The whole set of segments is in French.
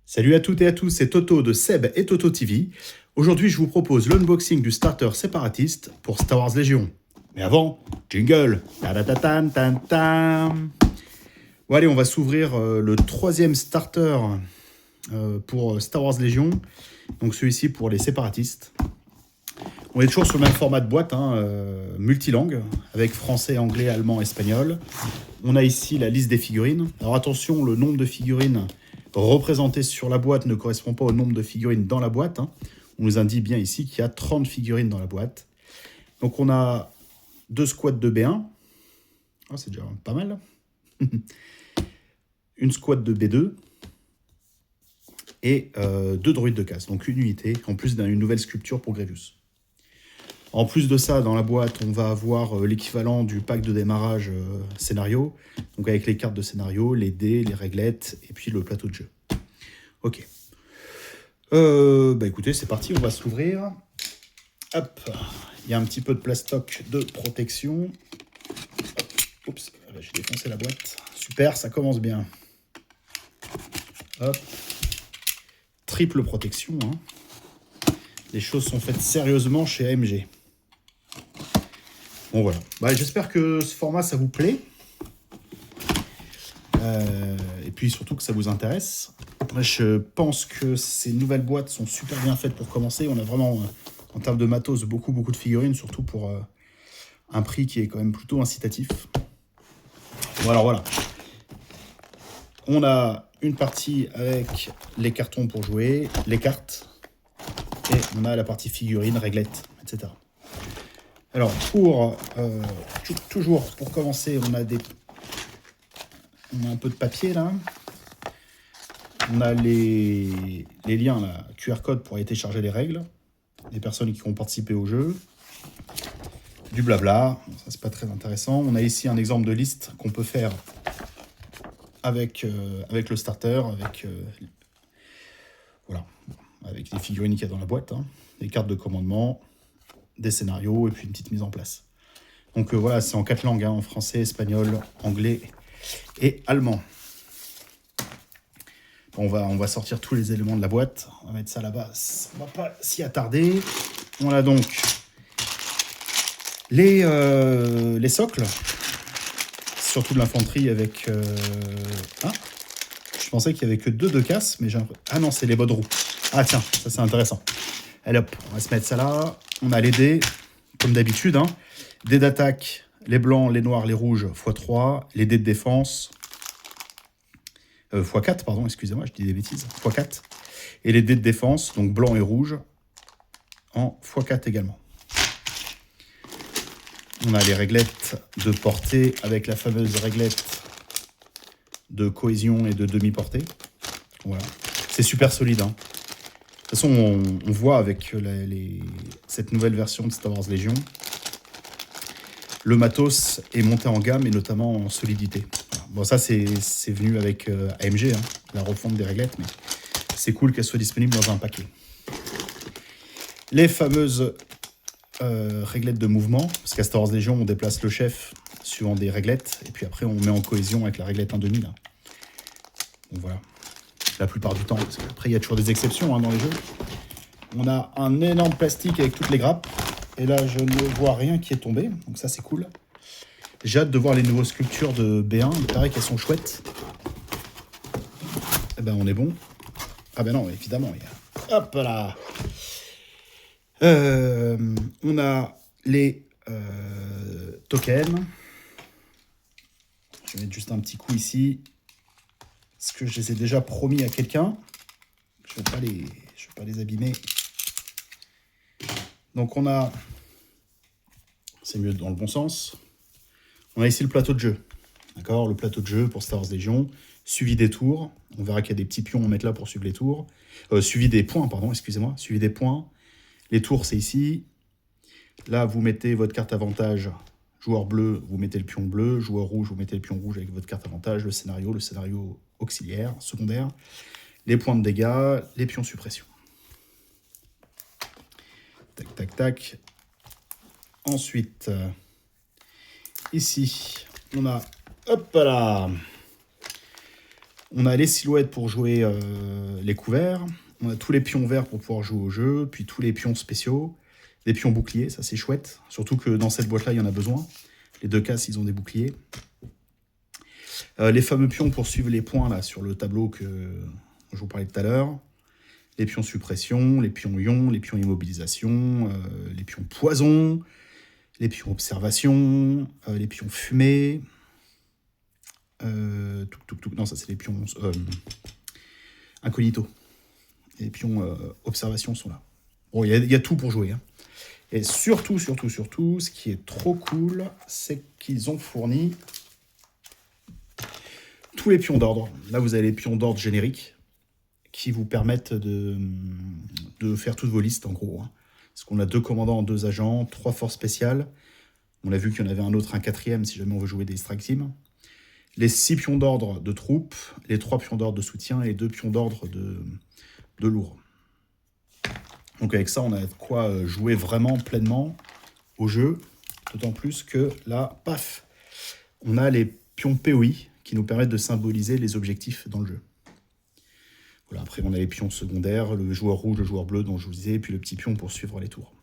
Salut à toutes et à tous, c'est Toto de Seb et Toto TV. Aujourd'hui, je vous propose l'unboxing du starter séparatiste pour Star Wars Légion. Mais avant, jingle. Ta-da-ta-tan-tan-tan. Bon allez, on va s'ouvrir le troisième starter pour Star Wars Légion. Donc celui-ci pour les séparatistes. On est toujours sur le même format de boîte, multilangue, avec français, anglais, allemand, espagnol. On a ici la liste des figurines. Alors attention, le nombre de figurines représentées sur la boîte ne correspond pas au nombre de figurines dans la boîte. On nous indique bien ici qu'il y a 30 figurines dans la boîte. Donc on a 2 squads de B1. Oh, c'est déjà pas mal. Une squad de B2. Et 2 droïdes de casse. Donc une unité, en plus d'une nouvelle sculpture pour Grievous. En plus de ça, dans la boîte, on va avoir l'équivalent du pack de démarrage scénario, donc avec les cartes de scénario, les dés, les réglettes, et puis le plateau de jeu. Ok. Écoutez, c'est parti, on va s'ouvrir. Hop, il y a un petit peu de plastoc de protection. Oups, j'ai défoncé la boîte. Super, ça commence bien. Hop. Triple protection. Les choses sont faites sérieusement chez AMG. Bon voilà, j'espère que ce format ça vous plaît et puis surtout que ça vous intéresse. Je pense que ces nouvelles boîtes sont super bien faites pour commencer. On a vraiment en termes de matos beaucoup de figurines, surtout pour un prix qui est quand même plutôt incitatif. Bon alors voilà, on a une partie avec les cartons pour jouer, les cartes, et on a la partie figurines, réglettes, etc. Alors, toujours pour commencer, on a un peu de papier là. On a les liens, là, QR code pour aller télécharger les règles, des personnes qui ont participé au jeu, du blabla, ça c'est pas très intéressant. On a ici un exemple de liste qu'on peut faire avec le starter, avec les figurines qu'il y a dans la boîte, les cartes de commandement, des scénarios et puis une petite mise en place. Donc voilà, c'est en 4 langues, en français, espagnol, anglais et allemand. On va sortir tous les éléments de la boîte. On va mettre ça là-bas, on va pas s'y attarder. On a donc les socles, surtout de l'infanterie avec... je pensais qu'il n'y avait que 2 de casse, mais j'ai un... Ah non, c'est les bas de roue. Ah tiens, ça c'est intéressant. Allez hop, on va se mettre ça là. On a les dés, comme d'habitude. Dés d'attaque, les blancs, les noirs, les rouges, x3. Les dés de défense, x4, pardon, excusez-moi, je dis des bêtises. x4. Et les dés de défense, donc blanc et rouge, en x4 également. On a les réglettes de portée avec la fameuse réglette de cohésion et de demi-portée. Voilà. C'est super solide. De toute façon, on voit avec cette nouvelle version de Star Wars Légion, le matos est monté en gamme et notamment en solidité. Voilà. Bon, ça, c'est venu avec AMG, la refonte des réglettes, mais c'est cool qu'elle soit disponible dans un paquet. Les fameuses réglettes de mouvement, parce qu'à Star Wars Légion, on déplace le chef suivant des réglettes, et puis après, on met en cohésion avec la réglette 1/2. Là. Donc voilà. La plupart du temps, parce qu'après il y a toujours des exceptions dans les jeux. On a un énorme plastique avec toutes les grappes, et là je ne vois rien qui est tombé, donc ça c'est cool. J'ai hâte de voir les nouvelles sculptures de B1, il paraît qu'elles sont chouettes. Eh ben on est bon. Ah ben non, évidemment, il y a... Hop là. On a les tokens. Je vais mettre juste un petit coup ici. Parce que je les ai déjà promis à quelqu'un. Je ne vais pas les abîmer. Donc on a... C'est mieux dans le bon sens. On a ici le plateau de jeu. D'accord, le plateau de jeu pour Star Wars Légion. Suivi des tours. On verra qu'il y a des petits pions à mettre là pour suivre les tours. Suivi des points, pardon, excusez-moi. Suivi des points. Les tours, c'est ici. Là, vous mettez votre carte avantage. Joueur bleu, vous mettez le pion bleu. Joueur rouge, vous mettez le pion rouge avec votre carte avantage. Le scénario auxiliaire, secondaire. Les points de dégâts, les pions suppression. Tac, tac, tac. Ensuite, ici, on a... Hop là. On a les silhouettes pour jouer les couverts. On a tous les pions verts pour pouvoir jouer au jeu. Puis tous les pions spéciaux. Des pions boucliers, ça c'est chouette. Surtout que dans cette boîte-là, il y en a besoin. Les 2 cases, ils ont des boucliers. Les fameux pions pour suivre les points là sur le tableau que je vous parlais tout à l'heure. Les pions suppression, les pions ion, les pions immobilisation, les pions poison, les pions observation, les pions fumée. Non, ça c'est les pions incognito. Les pions observation sont là. Bon, il y a tout pour jouer. Hein. Et surtout, ce qui est trop cool, c'est qu'ils ont fourni tous les pions d'ordre. Là, vous avez les pions d'ordre génériques qui vous permettent de faire toutes vos listes, en gros. Hein. Parce qu'on a 2 commandants, 2 agents, 3 forces spéciales. On a vu qu'il y en avait un autre, un 4e, si jamais on veut jouer des strike teams. Les 6 pions d'ordre de troupes, les 3 pions d'ordre de soutien et les 2 pions d'ordre de lourd. Donc avec ça, on a de quoi jouer vraiment pleinement au jeu. D'autant plus que là, paf, on a les pions POI qui nous permettent de symboliser les objectifs dans le jeu. Voilà, après, on a les pions secondaires, le joueur rouge, le joueur bleu dont je vous disais, et puis le petit pion pour suivre les tours.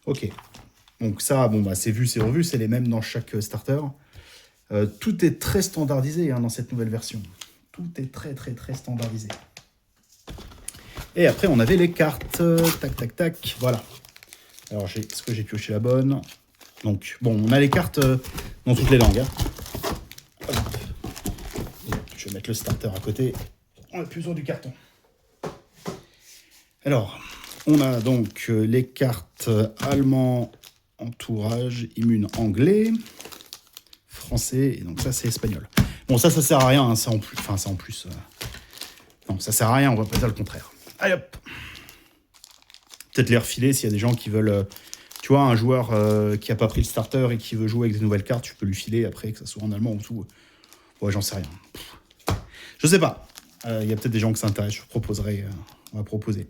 Ok, donc ça, bon, bah, c'est vu, c'est revu, c'est les mêmes dans chaque starter. Tout est très standardisé hein, dans cette nouvelle version. Tout est très standardisé. Et après, on avait les cartes. Tac, voilà. Alors, est-ce que j'ai pioché la bonne? Donc, bon, on a les cartes dans toutes les langues. Hein. Je vais mettre le starter à côté. On a plus besoin du carton. Alors, on a donc les cartes allemand, entourage, immune anglais, français, et donc ça, c'est espagnol. Bon, ça sert à rien, hein, c'est en plus. Enfin, c'est en plus. Non, ça sert à rien, on va pas dire le contraire. Allez hop. Peut-être les refiler s'il y a des gens qui veulent... tu vois, un joueur qui a pas pris le starter et qui veut jouer avec des nouvelles cartes, tu peux lui filer après, que ça soit en allemand ou tout. Ouais, j'en sais rien. Je sais pas. Il y a peut-être des gens qui s'intéressent, je proposerai... on va proposer.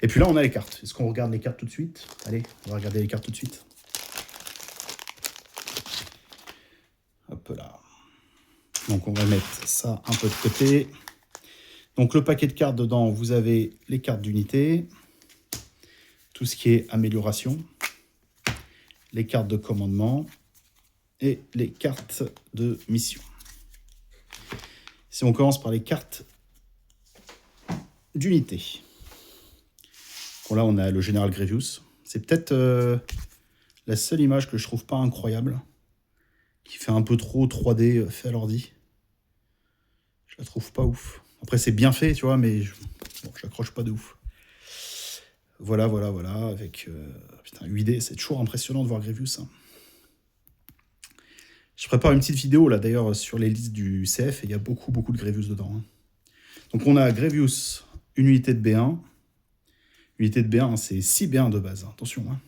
Et puis là, on a les cartes. Est-ce qu'on regarde les cartes tout de suite? Allez, on va regarder les cartes tout de suite. Hop là. Donc, on va mettre ça un peu de côté. Donc, le paquet de cartes dedans, vous avez les cartes d'unité, tout ce qui est amélioration, les cartes de commandement et les cartes de mission. Si on commence par les cartes d'unité. Bon, là, on a le général Grievous. C'est peut-être la seule image que je trouve pas incroyable, qui fait un peu trop 3D fait à l'ordi. Je la trouve pas ouf. Après, c'est bien fait, tu vois, mais bon, j'accroche pas de ouf. Voilà, avec... putain, 8D, c'est toujours impressionnant de voir Grievous. Hein. Je prépare une petite vidéo, là, d'ailleurs, sur les listes du CF, et il y a beaucoup de Grievous dedans. Hein. Donc, on a Grievous, une unité de B1. Unité de B1, c'est 6 B1 de base, attention. Hein.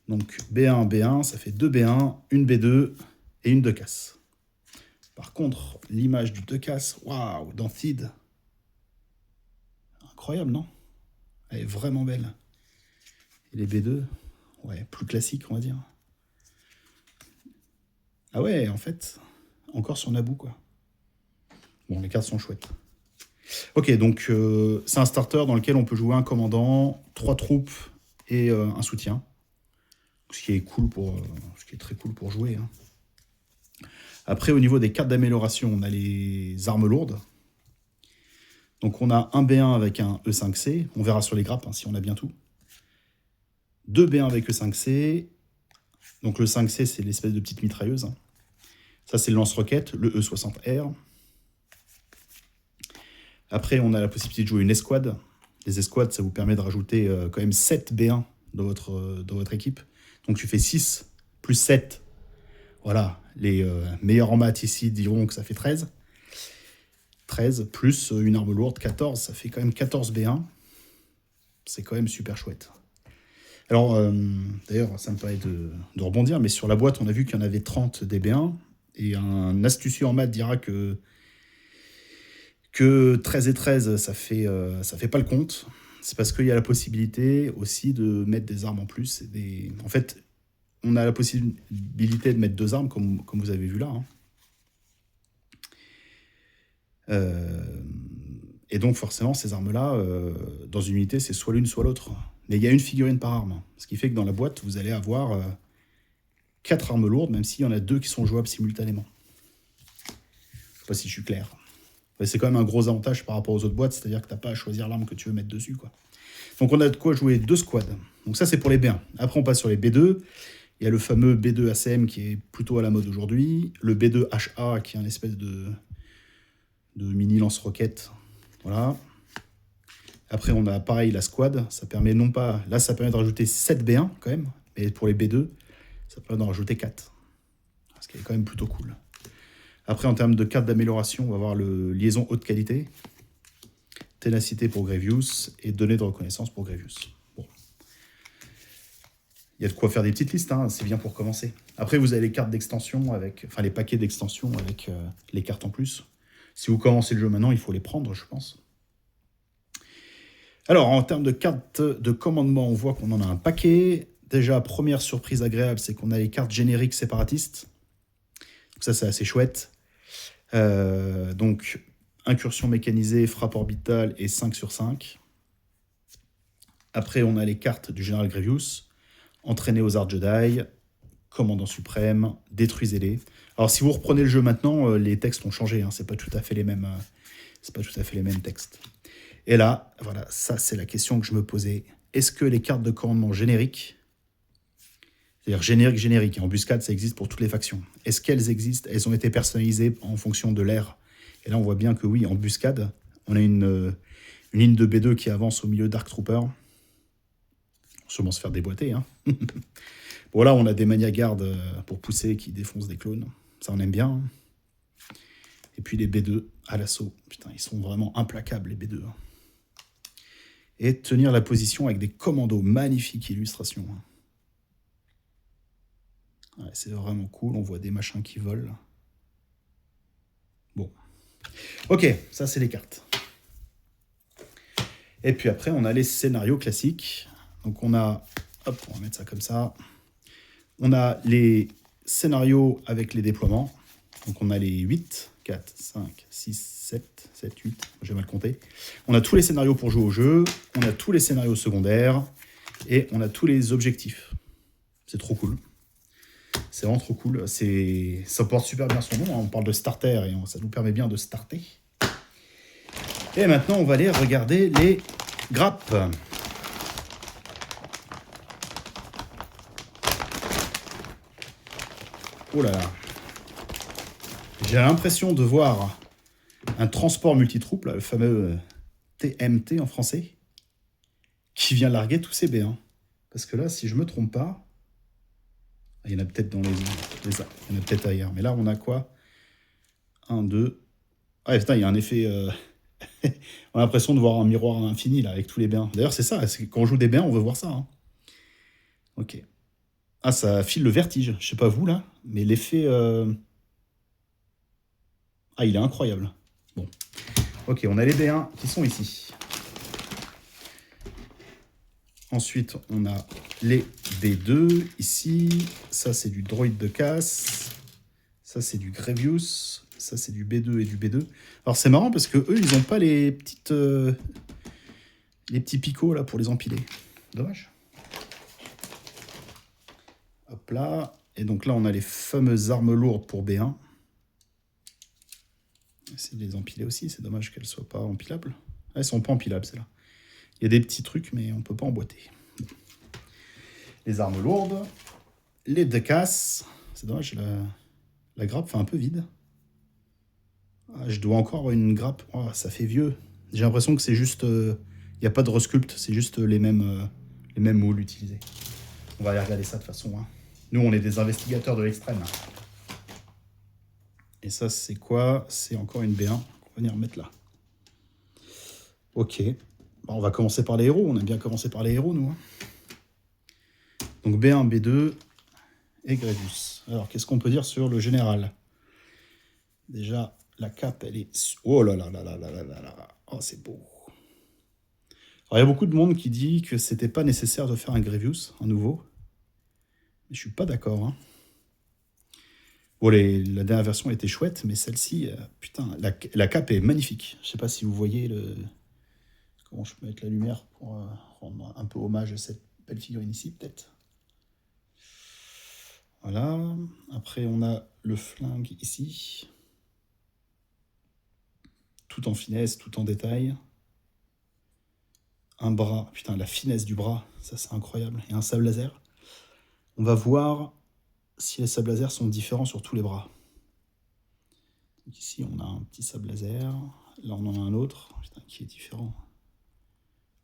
Donc, B1, ça fait 2 B1, une B2 et une 2 casse. Par contre, l'image du 2 casse, waouh, dans Thid. Incroyable, non? Elle est vraiment belle. Et les B2, ouais, plus classique, on va dire. Ah ouais, en fait, encore sur Naboo, quoi. Bon, les cartes sont chouettes. Ok, donc c'est un starter dans lequel on peut jouer un commandant, 3 troupes et un soutien. Ce qui est cool ce qui est très cool pour jouer. Hein. Après, au niveau des cartes d'amélioration, on a les armes lourdes. Donc on a un B1 avec un E5C. On verra sur les grappes hein, si on a bien tout. 2 B1 avec E5C. Donc le 5C, c'est l'espèce de petite mitrailleuse. Hein. Ça, c'est le lance-roquette, le E60R. Après, on a la possibilité de jouer une escouade. Les escouades, ça vous permet de rajouter quand même 7 B1 dans votre équipe. Donc tu fais 6 plus 7. Voilà, les meilleurs en maths ici diront que ça fait 13. 13 plus une arme lourde, 14. Ça fait quand même 14 B1. C'est quand même super chouette. Alors, d'ailleurs, ça me permet de rebondir, mais sur la boîte, on a vu qu'il y en avait 30 des B1. Et un astucieux en maths dira que 13 et 13, ça fait pas le compte. C'est parce qu'il y a la possibilité aussi de mettre des armes en plus. En fait, on a la possibilité de mettre 2 armes, comme vous avez vu là. Hein. Et donc, forcément, ces armes-là, dans une unité, c'est soit l'une, soit l'autre. Mais il y a une figurine par arme. Ce qui fait que dans la boîte, vous allez avoir 4 armes lourdes, même s'il y en a 2 qui sont jouables simultanément. Je sais pas si je suis clair. Mais c'est quand même un gros avantage par rapport aux autres boîtes, c'est-à-dire que tu n'as pas à choisir l'arme que tu veux mettre dessus, quoi. Donc on a de quoi jouer 2 squads. Donc ça, c'est pour les B1. Après, on passe sur les B2. Il y a le fameux B2 ACM qui est plutôt à la mode aujourd'hui. Le B2 HA qui est un espèce de mini lance-roquette. Voilà. Après, on a pareil la squad. Ça permet non pas... Là, ça permet de rajouter 7 B1 quand même. Mais pour les B2, ça permet d'en rajouter 4. Ce qui est quand même plutôt cool. Après, en termes de cartes d'amélioration, on va avoir le liaison haute qualité, ténacité pour Grevious et données de reconnaissance pour Grevious. Bon. Il y a de quoi faire des petites listes, hein, c'est bien pour commencer. Après, vous avez les cartes d'extension, enfin les paquets d'extension avec les cartes en plus. Si vous commencez le jeu maintenant, il faut les prendre, je pense. Alors, en termes de cartes de commandement, on voit qu'on en a un paquet. Déjà, première surprise agréable, c'est qu'on a les cartes génériques séparatistes. Donc ça, c'est assez chouette. Donc, incursion mécanisée, frappe orbitale et 5 sur 5. Après, on a les cartes du général Grievous, entraîné aux arts Jedi, commandant suprême, détruisez-les. Alors, si vous reprenez le jeu maintenant, les textes ont changé, hein, c'est pas tout à fait les mêmes textes. Et là, voilà, ça c'est la question que je me posais. Est-ce que les cartes de commandement génériques, c'est-à-dire générique, embuscade, ça existe pour toutes les factions. Est-ce qu'elles existent? Elles ont été personnalisées en fonction de l'ère. Et là, on voit bien que oui, embuscade, on a une ligne de B2 qui avance au milieu Dark Trooper. On va sûrement se faire déboîter. Hein. Bon, là, on a des Mania-Gardes pour pousser qui défoncent des clones. Ça, on aime bien. Hein. Et puis les B2 à l'assaut. Putain, ils sont vraiment implacables, les B2. Hein. Et tenir la position avec des commandos. Magnifique illustration. Hein. Ouais, c'est vraiment cool, on voit des machins qui volent. Bon. Ok, ça c'est les cartes. Et puis après, on a les scénarios classiques. Donc on a... Hop, on va mettre ça comme ça. On a les scénarios avec les déploiements. Donc on a les 8, 4, 5, 6, 7, 8. J'ai mal compté. On a tous les scénarios pour jouer au jeu. On a tous les scénarios secondaires. Et on a tous les objectifs. C'est trop cool. C'est vraiment trop cool. Ça porte super bien son nom. Hein. On parle de starter et ça nous permet bien de starter. Et maintenant, on va aller regarder les grappes. Oh là là. J'ai l'impression de voir un transport multitroupe, là, le fameux TMT en français, qui vient larguer tous ces B1. Parce que là, si je ne me trompe pas, il y en a peut-être dans les il y en a peut-être ailleurs. Mais là, on a quoi? 1, 2... Ah putain, il y a un effet... on a l'impression de voir un miroir infini, là, avec tous les B1. D'ailleurs, c'est ça. Quand on joue des B1, on veut voir ça. Hein. Ok. Ah, ça file le vertige. Je sais pas vous, là, mais l'effet... Ah, il est incroyable. Bon. Ok, on a les B1 qui sont ici. Ensuite, on a les B2 ici. Ça, c'est du droïde de casse. Ça, c'est du Grevious. Ça, c'est du B2 et du B2. Alors, c'est marrant parce que eux, ils n'ont pas les petits picots là pour les empiler. Dommage. Hop là. Et donc là, on a les fameuses armes lourdes pour B1. Essayer de les empiler aussi. C'est dommage qu'elles ne soient pas empilables. Ah, elles ne sont pas empilables, celles-là. Il y a des petits trucs, mais on ne peut pas emboîter. Les armes lourdes. Les de casse. C'est dommage, la grappe fait un peu vide. Ah, je dois encore avoir une grappe. Oh, ça fait vieux. J'ai l'impression que c'est juste... Il n'y a pas de resculpte, c'est juste les mêmes moules utilisés. On va aller regarder ça de toute façon. Hein. Nous, on est des investigateurs de l'extrême. Et ça, c'est quoi? C'est encore une B1 qu'on va venir mettre là. Ok. Bon, on va commencer par les héros. On aime bien commencer par les héros, nous. Hein. Donc B1, B2 et Grievous. Alors, qu'est-ce qu'on peut dire sur le général? Déjà, la cape, elle est... Oh là là là là là là là là. Oh, c'est beau. Alors, il y a beaucoup de monde qui dit que c'était pas nécessaire de faire un Grievous, un nouveau. Mais je suis pas d'accord. Hein. Bon, la dernière version était chouette, mais celle-ci, putain, la cape est magnifique. Je sais pas si vous voyez le... Comment je peux mettre la lumière pour rendre un peu hommage à cette belle figurine ici, peut-être. Voilà. Après, on a le flingue ici. Tout en finesse, tout en détail. Un bras. Putain, la finesse du bras, ça c'est incroyable. Et un sable laser. On va voir si les sables laser sont différents sur tous les bras. Donc ici, on a un petit sable laser. Là, on en a un autre. Putain, qui est différent.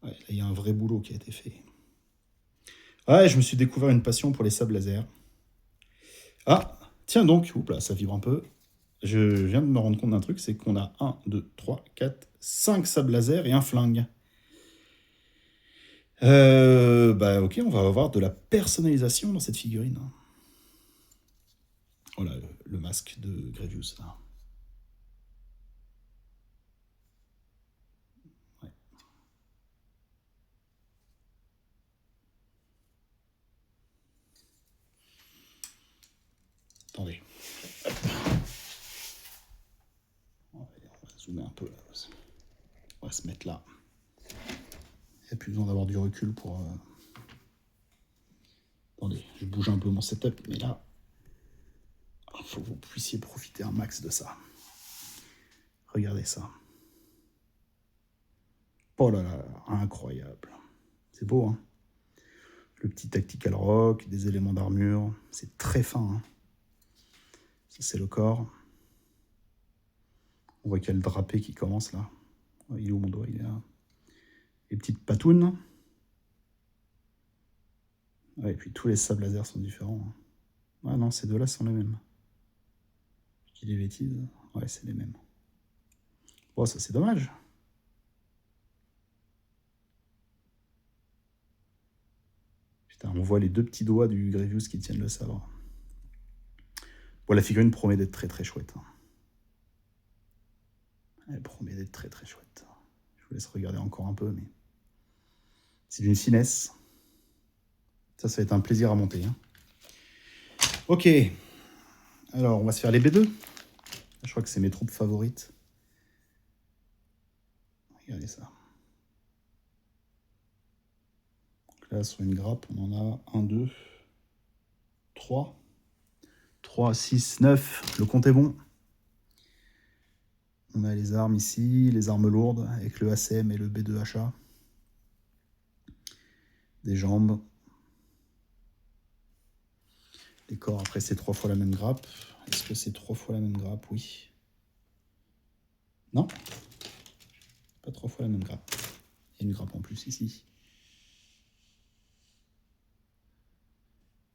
Ouais, là, il y a un vrai boulot qui a été fait. Ouais, je me suis découvert une passion pour les sables laser. Ah, tiens donc, oups là, ça vibre un peu. Je viens de me rendre compte d'un truc, c'est qu'on a 1, 2, 3, 4, 5 sables laser et un flingue. Bah ok, on va avoir de la personnalisation dans cette figurine. Voilà, le masque de Grievous. Là. Ouais. Attendez. On va zoomer un peu. On va se mettre là. Il n'y a plus besoin d'avoir du recul pour... Attendez, je bouge un peu mon setup, mais là, il faut que vous puissiez profiter un max de ça. Regardez ça. Oh là là, incroyable. C'est beau, hein. Le petit tactical rock, des éléments d'armure. C'est très fin, hein. Ça, c'est le corps. On voit qu'il y a le drapé qui commence, là. Il est où mon doigt? Il est là. Les petites patounes. Ouais, et puis tous les sables laser sont différents. Ah non, ces deux-là sont les mêmes. Je dis des bêtises. Ouais, c'est les mêmes. Bon, ça c'est dommage. Putain, on voit les deux petits doigts du Grievous qui tiennent le sabre. Bon, la figurine promet d'être très très chouette. Elle promet d'être très très chouette. Je vous laisse regarder encore un peu, mais... C'est d'une finesse. Ça va être un plaisir à monter. Hein. Ok. Alors, on va se faire les B2. Je crois que c'est mes troupes favorites. Regardez ça. Donc là, sur une grappe, on en a 1, 2, 3. 3, 6, 9. Le compte est bon. On a les armes ici, les armes lourdes, avec le ACM et le B2HA. Des jambes. Les corps, après, c'est 3 fois la même grappe. Est-ce que c'est 3 fois la même grappe? Oui. Non. Pas 3 fois la même grappe. Il y a une grappe en plus ici.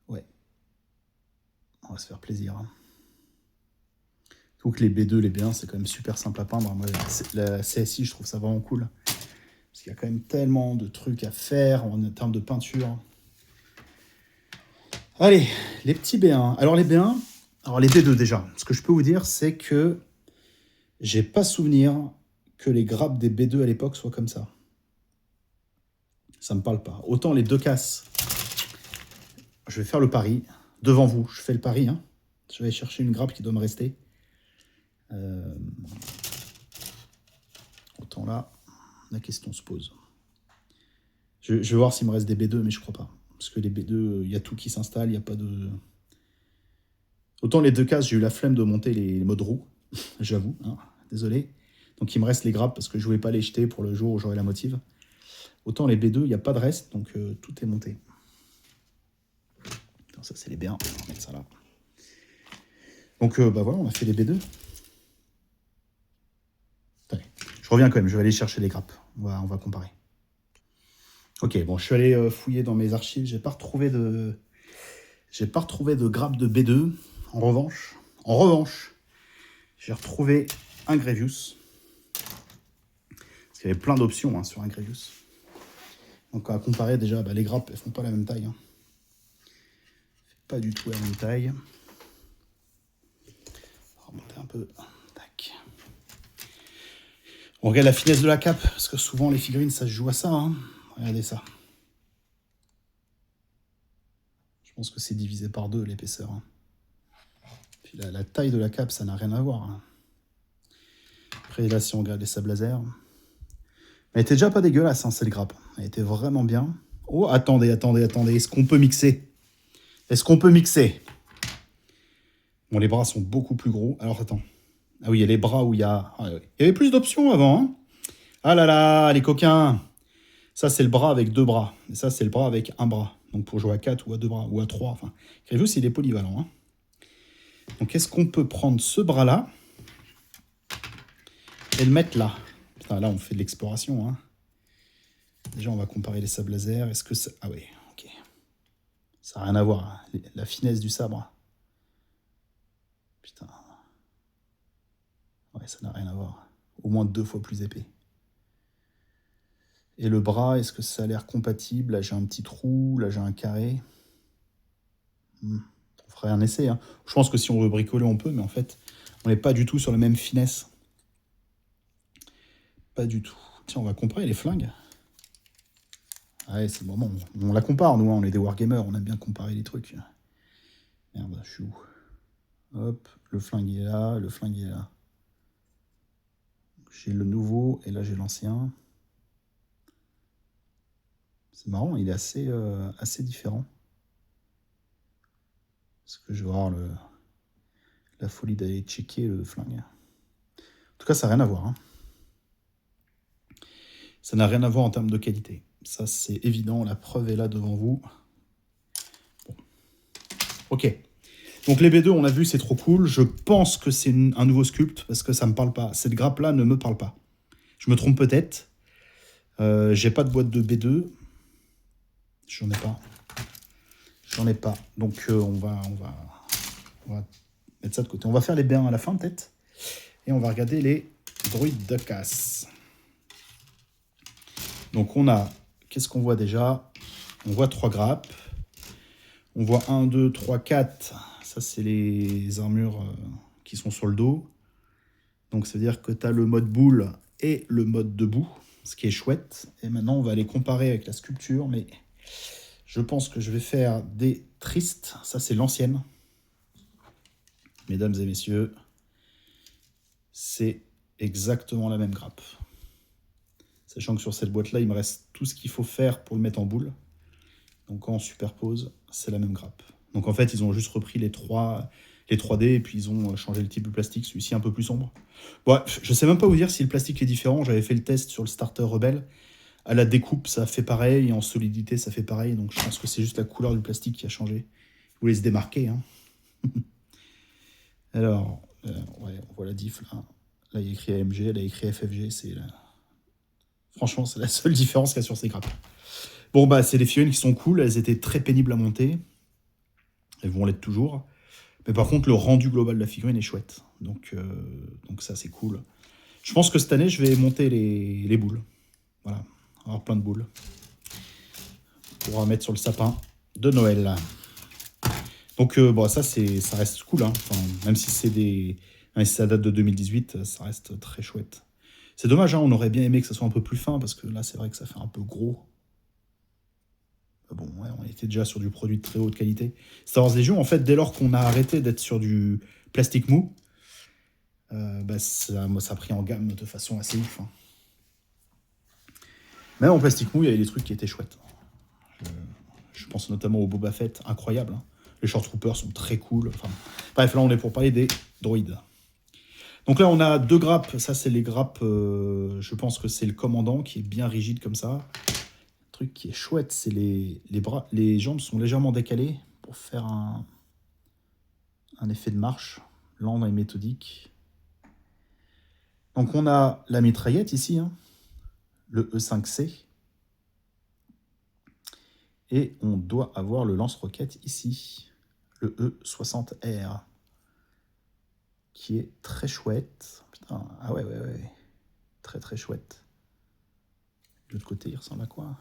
Ouais. On va se faire plaisir. Hein. Donc les B2, les B1, c'est quand même super simple à peindre. Moi, la CSI, je trouve ça vraiment cool. Parce qu'il y a quand même tellement de trucs à faire en termes de peinture. Allez, les petits B1. Alors les B1, alors les B2 déjà. Ce que je peux vous dire, c'est que j'ai pas souvenir que les grappes des B2 à l'époque soient comme ça. Ça me parle pas. Autant les deux casses, je vais faire le pari. Devant vous, je fais le pari. Hein. Je vais chercher une grappe qui doit me rester. Autant là, la question se pose. Je vais voir s'il me reste des B2, mais je crois pas. Parce que les B2, il y a tout qui s'installe, il n'y a pas de... Autant les deux cases, j'ai eu la flemme de monter les modes roue, j'avoue, hein, désolé. Donc il me reste les grappes parce que je ne voulais pas les jeter pour le jour où j'aurai la motive. Autant les B2, il n'y a pas de reste, donc tout est monté. Attends, ça c'est les B1, on va mettre ça là. Donc bah voilà, on a fait les B2. Attendez, je reviens quand même, je vais aller chercher les grappes. On va comparer. Ok, bon, je suis allé fouiller dans mes archives, j'ai pas retrouvé de grappes de B2. En revanche, j'ai retrouvé un Grievous. Parce qu'il y avait plein d'options hein, sur un Grievous. Donc à comparer déjà, bah, les grappes, elles font pas la même taille. Hein. Pas du tout la même taille. On va remonter un peu. Tac. On regarde la finesse de la cape, parce que souvent les figurines, ça se joue à ça. Hein. Regardez ça. Je pense que c'est divisé par 2 l'épaisseur. Hein. Puis la taille de la cape, ça n'a rien à voir. Hein. Après, là, si on regarde les sables laser... Elle était déjà pas dégueulasse, hein, cette grappe. Elle était vraiment bien. Oh, attendez. Est-ce qu'on peut mixer? Bon, les bras sont beaucoup plus gros. Alors, attends. Ah oui, il y a les bras où il y a... Ah, ouais. Il y avait plus d'options avant. Hein. Ah là là, les coquins. Ça, c'est le bras avec 2 bras. Et ça, c'est le bras avec 1 bras. Donc, pour jouer à 4 ou à 2 bras, ou à 3. Enfin, Grievous, il est polyvalent. Hein. Donc, est-ce qu'on peut prendre ce bras-là et le mettre là? Putain, là, on fait de l'exploration. Hein. Déjà, on va comparer les sabres laser. Est-ce que ça... Ah oui, ok. Ça n'a rien à voir. Hein. La finesse du sabre. Putain. Ouais, ça n'a rien à voir. Au moins 2 fois plus épais. Et le bras, est-ce que ça a l'air compatible? Là, j'ai un petit trou. Là, j'ai un carré. On ferait un essai. Hein. Je pense que si on veut bricoler, on peut. Mais en fait, on n'est pas du tout sur la même finesse. Pas du tout. Tiens, on va comparer les flingues. Ouais, c'est le moment. On la compare, nous. Hein, on est des wargamers. On aime bien comparer les trucs. Merde, je suis où? Hop, le flingue est là. Le flingue est là. J'ai le nouveau et là, j'ai l'ancien. C'est marrant, il est assez différent. Parce que je vais avoir la folie d'aller checker le flingue. En tout cas, ça n'a rien à voir. Hein. Ça n'a rien à voir en termes de qualité. Ça, c'est évident. La preuve est là devant vous. Bon. Ok. Donc les B2, on a vu, c'est trop cool. Je pense que c'est un nouveau sculpte parce que ça ne me parle pas. Cette grappe-là ne me parle pas. Je me trompe peut-être. J'ai pas de boîte de B2. J'en ai pas. Donc on va mettre ça de côté. On va faire les bains à la fin peut-être. Et on va regarder les druides de casse. Donc on a... Qu'est-ce qu'on voit déjà? On voit 3 grappes. On voit 1, 2, 3, 4. Ça, c'est les armures qui sont sur le dos. Donc, ça veut dire que tu as le mode boule et le mode debout, ce qui est chouette. Et maintenant, on va les comparer avec la sculpture. Mais je pense que je vais faire des tristes. Ça, c'est l'ancienne. Mesdames et messieurs, c'est exactement la même grappe. Sachant que sur cette boîte-là, il me reste tout ce qu'il faut faire pour le mettre en boule. Donc quand on superpose, c'est la même grappe. Donc en fait, ils ont juste repris les 3D et puis ils ont changé le type de plastique, celui-ci un peu plus sombre. Bon, je sais même pas vous dire si le plastique est différent. J'avais fait le test sur le starter Rebelle. À la découpe, ça fait pareil, et en solidité, ça fait pareil. Donc je pense que c'est juste la couleur du plastique qui a changé. Vous voulez se démarquer, hein. Alors, ouais, on voit la diff là. Là, il y a écrit AMG, là, il y a écrit FFG. Franchement, c'est la seule différence qu'il y a sur ces grappes. Bon, bah, c'est des figurines qui sont cool. Elles étaient très pénibles à monter. Elles vont l'être toujours. Mais par contre, le rendu global de la figurine est chouette. Donc ça, c'est cool. Je pense que cette année, je vais monter les boules. Voilà, avoir plein de boules. Pour mettre sur le sapin de Noël. Donc, bon, ça reste cool. Hein. Enfin, même si ça date de 2018, ça reste très chouette. C'est dommage, hein, on aurait bien aimé que ça soit un peu plus fin, parce que là, c'est vrai que ça fait un peu gros. Bon, ouais, on était déjà sur du produit de très haute qualité. Star Wars Legion, en fait, dès lors qu'on a arrêté d'être sur du plastique mou, ça a pris en gamme de façon assez ouf. Hein. Même en plastique mou, il y avait des trucs qui étaient chouettes. Je pense notamment au Boba Fett, incroyable. Hein. Les Short Troopers sont très cool. Enfin, bref, là, on est pour parler des droïdes. Donc là, on a 2 grappes. Ça, c'est les grappes, je pense que c'est le commandant qui est bien rigide comme ça. Le truc qui est chouette, c'est les bras. Les jambes sont légèrement décalées pour faire un effet de marche lent et méthodique. Donc on a la mitraillette ici, hein, le E5C. Et on doit avoir le lance-roquette ici, le E60R, qui est très chouette. Putain, ah ouais. Très très chouette. De l'autre côté, il ressemble à quoi?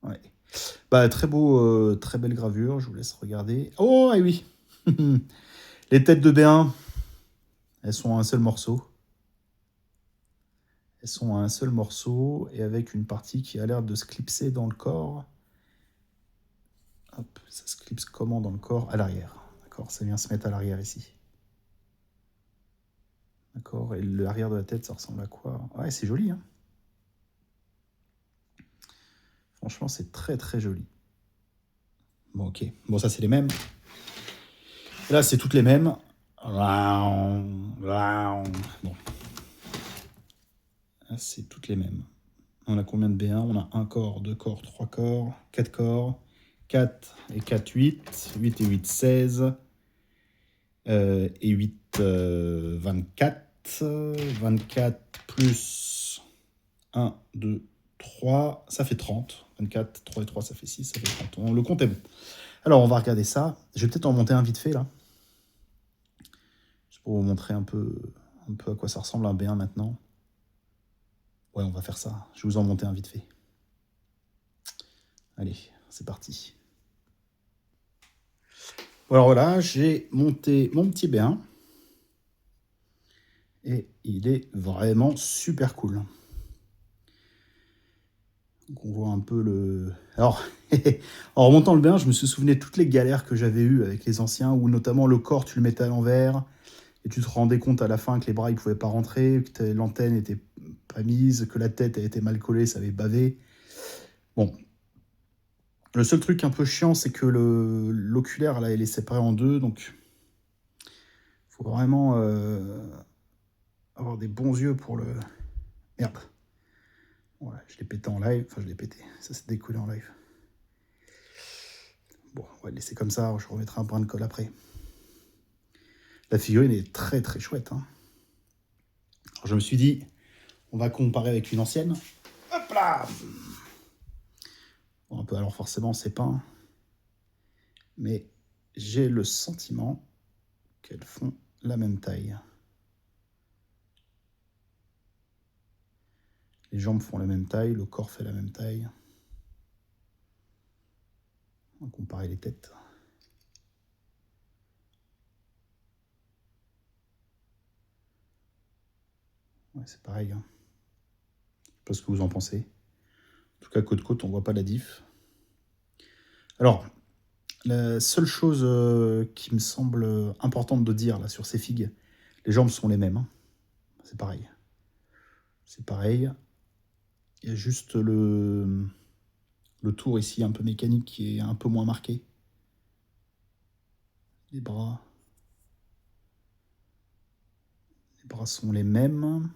Ouais. Bah, très beau, très belle gravure, je vous laisse regarder. Oh, et oui. Les têtes de B1, elles sont à un seul morceau. Elles sont à un seul morceau et avec une partie qui a l'air de se clipser dans le corps. Hop, ça se clipse comment dans le corps? À l'arrière. D'accord, ça vient se mettre à l'arrière ici. D'accord, et l'arrière de la tête, ça ressemble à quoi? Ouais, c'est joli, hein. Franchement, c'est très très joli. Bon, ok. Bon, ça, c'est les mêmes. Et là, c'est toutes les mêmes. Bon. Là, c'est toutes les mêmes. On a combien de B1? On a 1 corps, 2 corps, 3 corps, 4 corps. 4 et 4, 8. 8 et 8, 16. Et 8, 24. 24 plus 1, 2, 3. Ça fait 30. 24, 3 et 3, ça fait 6, ça fait 30. Le compte est bon. Alors, on va regarder ça. Je vais peut-être en monter un vite fait, là. Juste pour vous montrer un peu à quoi ça ressemble un B1 maintenant. Ouais, on va faire ça. Je vais vous en monter un vite fait. Allez, c'est parti. Alors voilà, j'ai monté mon petit B1. Et il est vraiment super cool. Donc on voit un peu le... Alors, en remontant le B1, je me suis souvenu de toutes les galères que j'avais eues avec les anciens, où notamment le corps, tu le mettais à l'envers, et tu te rendais compte à la fin que les bras, ils pouvaient pas rentrer, que l'antenne était pas mise, que la tête a été mal collée, ça avait bavé. Bon. Le seul truc un peu chiant, c'est que l'oculaire, là, il est séparé en deux, donc il faut vraiment avoir des bons yeux pour le... Merde. Ouais, je l'ai pété en live, enfin je l'ai pété, ça s'est décollé en live. Bon, on va le laisser comme ça, je remettrai un brin de colle après. La figurine est très très chouette. Hein. Alors, je me suis dit, on va comparer avec une ancienne. Hop là! Bon, un peu, alors forcément, c'est peint. Mais j'ai le sentiment qu'elles font la même taille. Les jambes font la même taille, le corps fait la même taille. On va comparer les têtes. Ouais, c'est pareil. Hein. Je sais pas ce que vous en pensez. En tout cas, côte-côte, on voit pas la diff. Alors, la seule chose qui me semble importante de dire là, sur ces figues, les jambes sont les mêmes. Hein. C'est pareil. C'est pareil. Il y a juste le tour ici, un peu mécanique, qui est un peu moins marqué. Les bras sont les mêmes.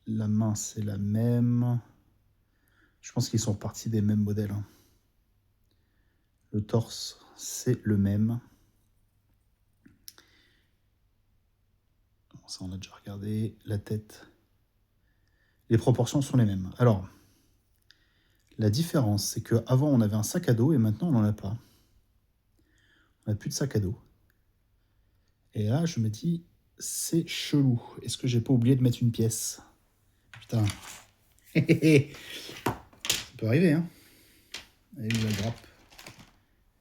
La main, c'est la même. Je pense qu'ils sont partis des mêmes modèles. Hein. Le torse, c'est le même. Bon, ça, on a déjà regardé. La tête. Les proportions sont les mêmes. Alors, la différence, c'est qu'avant, on avait un sac à dos et maintenant, on n'en a pas. On n'a plus de sac à dos. Et là, je me dis, c'est chelou. Est-ce que j'ai pas oublié de mettre une pièce? Putain. Ça peut arriver, hein. Elle est où la grappe?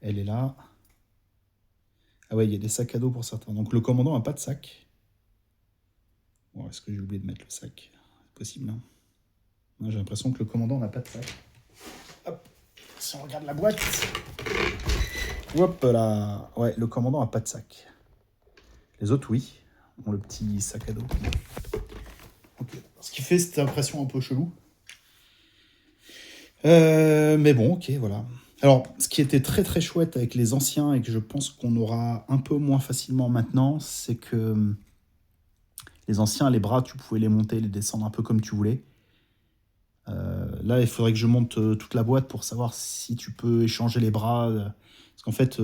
Elle est là. Ah ouais, il y a des sacs à dos pour certains. Donc le commandant n'a pas de sac. Bon, est-ce que j'ai oublié de mettre le sac? C'est possible, hein. J'ai l'impression que le commandant n'a pas de sac. Hop, si on regarde la boîte. Hop là. Ouais, le commandant n'a pas de sac. Les autres, oui, ont le petit sac à dos. Okay. Ce qui fait cette impression un peu chelou. Mais bon, ok, voilà. Alors, ce qui était très très chouette avec les anciens et que je pense qu'on aura un peu moins facilement maintenant, c'est que les anciens, les bras, tu pouvais les monter, les descendre un peu comme tu voulais. Là, il faudrait que je monte toute la boîte pour savoir si tu peux échanger les bras. Parce qu'en fait,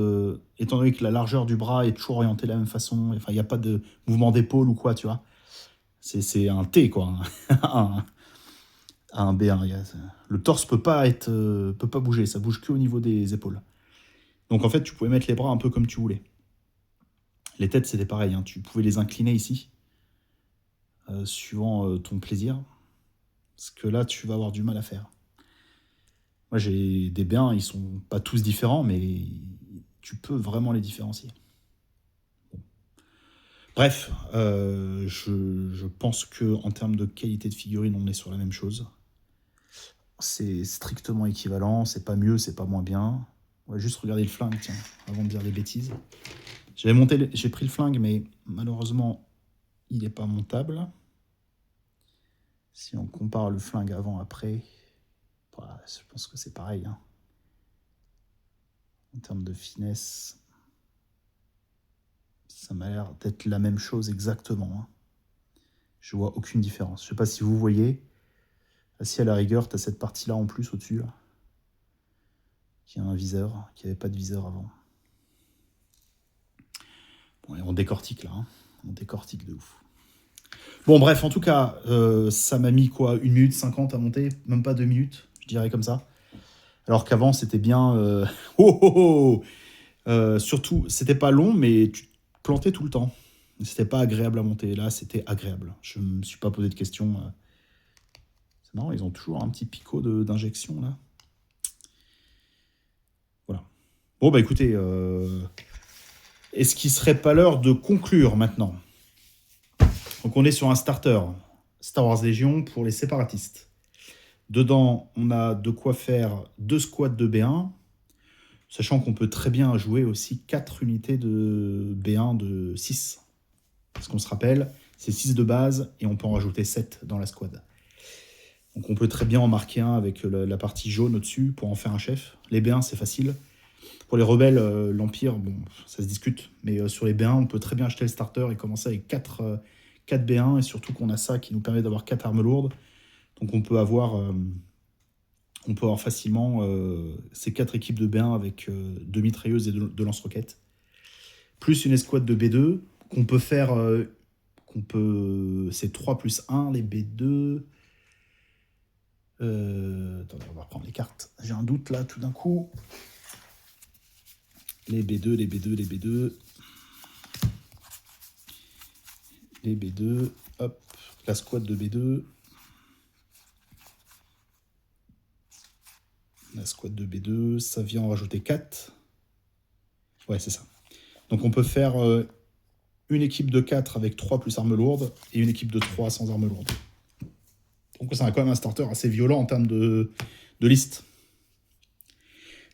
étant donné que la largeur du bras est toujours orientée de la même façon, enfin, il n'y a pas de mouvement d'épaule ou quoi, tu vois. C'est un T, quoi. Un B1. Le torse peut pas bouger, ça bouge que au niveau des épaules. Donc en fait, tu pouvais mettre les bras un peu comme tu voulais. Les têtes, c'était pareil, hein. Tu pouvais les incliner ici, suivant ton plaisir. Parce que là, tu vas avoir du mal à faire. Moi, j'ai des B1, ils sont pas tous différents, mais tu peux vraiment les différencier. Bon. Bref, je pense qu'en termes de qualité de figurine, on est sur la même chose. C'est strictement équivalent, c'est pas mieux, c'est pas moins bien. On va juste regarder le flingue, tiens, avant de dire des bêtises. J'ai pris le flingue, mais malheureusement, il n'est pas montable. Si on compare le flingue avant-après, voilà, je pense que c'est pareil. Hein. En termes de finesse, ça m'a l'air d'être la même chose exactement. Hein. Je vois aucune différence. Je ne sais pas si vous voyez. Si à la rigueur, tu as cette partie-là en plus au-dessus, là, qui a un viseur, qui n'avait pas de viseur avant. Bon, et on décortique là. Hein. On décortique de ouf. Bon, bref, en tout cas, ça m'a mis quoi, 1 minute 50 à monter, même pas 2 minutes, je dirais comme ça. Alors qu'avant, c'était bien... surtout, c'était pas long, mais tu te plantais tout le temps. C'était pas agréable à monter. Là, c'était agréable. Je me suis pas posé de questions. C'est marrant, ils ont toujours un petit picot d'injection, là. Voilà. Bon, bah écoutez, est-ce qu'il serait pas l'heure de conclure maintenant ? Donc on est sur un starter, Star Wars Légion pour les séparatistes. Dedans, on a de quoi faire 2 squads de B1, sachant qu'on peut très bien jouer aussi 4 unités de B1 de 6. Parce qu'on se rappelle, c'est 6 de base et on peut en rajouter 7 dans la squad. Donc on peut très bien en marquer un avec la partie jaune au-dessus pour en faire un chef. Les B1, c'est facile. Pour les rebelles, l'Empire, bon, ça se discute. Mais sur les B1, on peut très bien acheter le starter et commencer avec 4 B1, et surtout qu'on a ça qui nous permet d'avoir 4 armes lourdes. Donc on peut avoir facilement ces 4 équipes de B1 avec 2 mitrailleuses et 2 lance-roquettes. Plus une escouade de B2 qu'on peut faire... c'est 3 plus 1, les B2... attendez, on va reprendre les cartes. J'ai un doute là, tout d'un coup. Les B2, les B2, les B2... Les B2, hop, la squad de B2. La squad de B2, ça vient en rajouter 4. Ouais, c'est ça. Donc on peut faire une équipe de 4 avec 3 plus armes lourdes et une équipe de 3 sans armes lourdes. Donc ça a quand même un starter assez violent en termes de liste.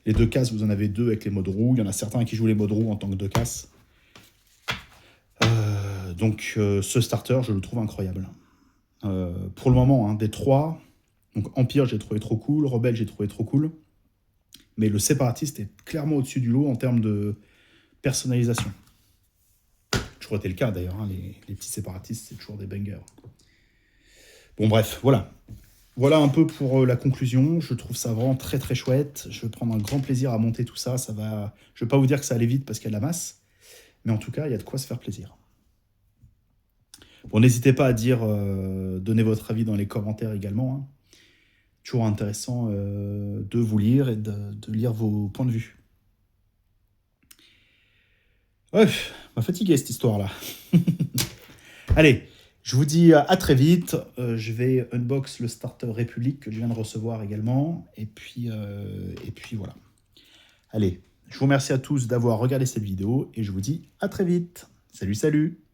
Les 2 cases, vous en avez 2 avec les modes roues. Il y en a certains qui jouent les modes roues en tant que 2 cases. Donc ce starter, je le trouve incroyable. Pour le moment, hein, des 3, donc Empire, j'ai trouvé trop cool, Rebelle, j'ai trouvé trop cool, mais le séparatiste est clairement au-dessus du lot en termes de personnalisation. Toujours été le cas d'ailleurs, hein, les petits séparatistes, c'est toujours des bangers. Bon bref, voilà. Voilà un peu pour la conclusion. Je trouve ça vraiment très très chouette. Je vais prendre un grand plaisir à monter tout ça. Je ne vais pas vous dire que ça allait vite parce qu'il y a de la masse, mais en tout cas, il y a de quoi se faire plaisir. Bon, n'hésitez pas à dire, donnez votre avis dans les commentaires également. Hein. Toujours intéressant de vous lire et de lire vos points de vue. Ouais, m'a fatigué cette histoire-là. Allez, je vous dis à très vite. Je vais unbox le starter République que je viens de recevoir également. Et puis voilà. Allez, je vous remercie à tous d'avoir regardé cette vidéo et je vous dis à très vite. Salut, salut!